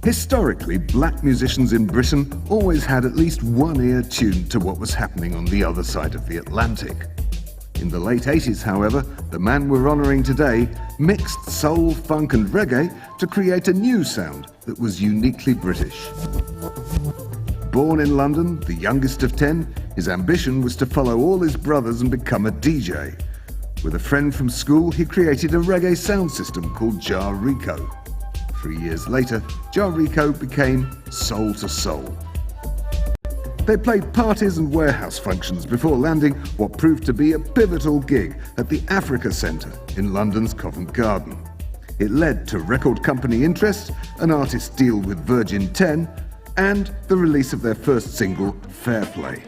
Historically, black musicians in Britain always had at least one ear tuned to what was happening on the other side of the Atlantic. In the late 80s, however, the man we're honouring today mixed soul, funk and reggae to create a new sound that was uniquely British. Born in London, the youngest of 10, his ambition was to follow all his brothers and become a DJ. With a friend from school, he created a reggae sound system called Jar Rico. 3 years later, Jar Rico became Soul to Soul. They played parties and warehouse functions before landing what proved to be a pivotal gig at the Africa Centre in London's Covent Garden. It led to record company interest, an artist deal with Virgin 10, and the release of their first single, Fair Play.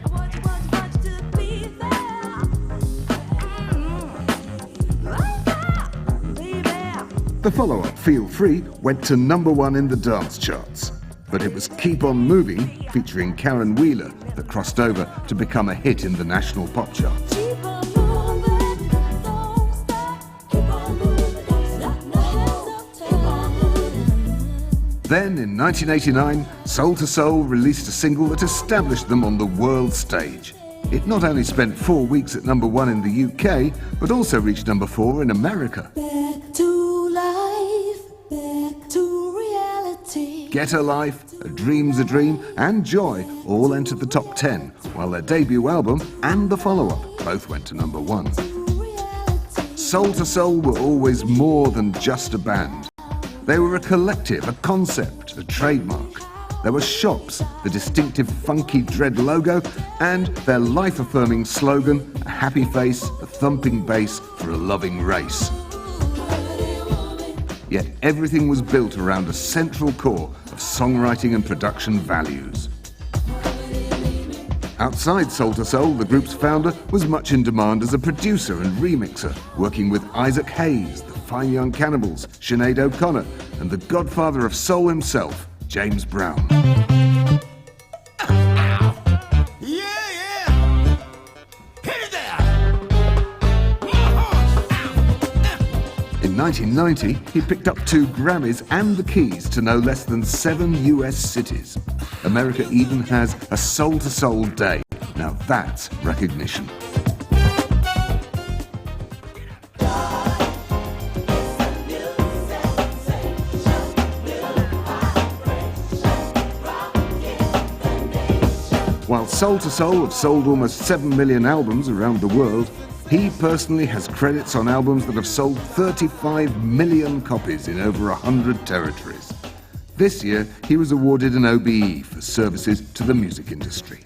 The follow-up, Feel Free, went to #1 in the dance charts. But it was Keep On Moving, featuring Karen Wheeler, that crossed over to become a hit in the national pop charts. Then, in 1989, Soul to Soul released a single that established them on the world stage. It not only spent 4 weeks at #1 in the UK, but also reached #4 in America. Get a Life, A Dream's a Dream, and Joy all entered the top 10, while their debut album and the follow-up both went to #1. Soul to Soul were always more than just a band. They were a collective, a concept, a trademark. There were Shops, the distinctive funky dread logo, and their life-affirming slogan, a happy face, a thumping bass for a loving race. Yet everything was built around a central core of songwriting and production values. Outside Soul to Soul, the group's founder was much in demand as a producer and remixer, working with Isaac Hayes, the Fine Young Cannibals, Sinead O'Connor, and the godfather of soul himself, James Brown. In 1990, he picked up 2 Grammys and the keys to no less than 7 US cities. America even has a Soul to Soul Day. Now that's recognition. While Soul to Soul have sold almost 7 million albums around the world, he personally has credits on albums that have sold 35 million copies in over 100 territories. This year, he was awarded an OBE for services to the music industry.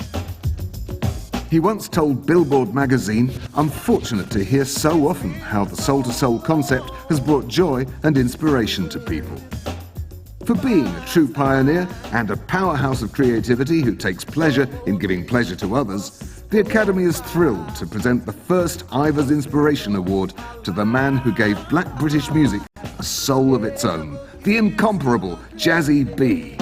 He once told Billboard magazine, "I'm fortunate to hear so often how the Soul to Soul concept has brought joy and inspiration to people." For being a true pioneer and a powerhouse of creativity who takes pleasure in giving pleasure to others, the Academy is thrilled to present the first Ivor Inspiration Award to the man who gave black British music a soul of its own, the incomparable Jazzie B.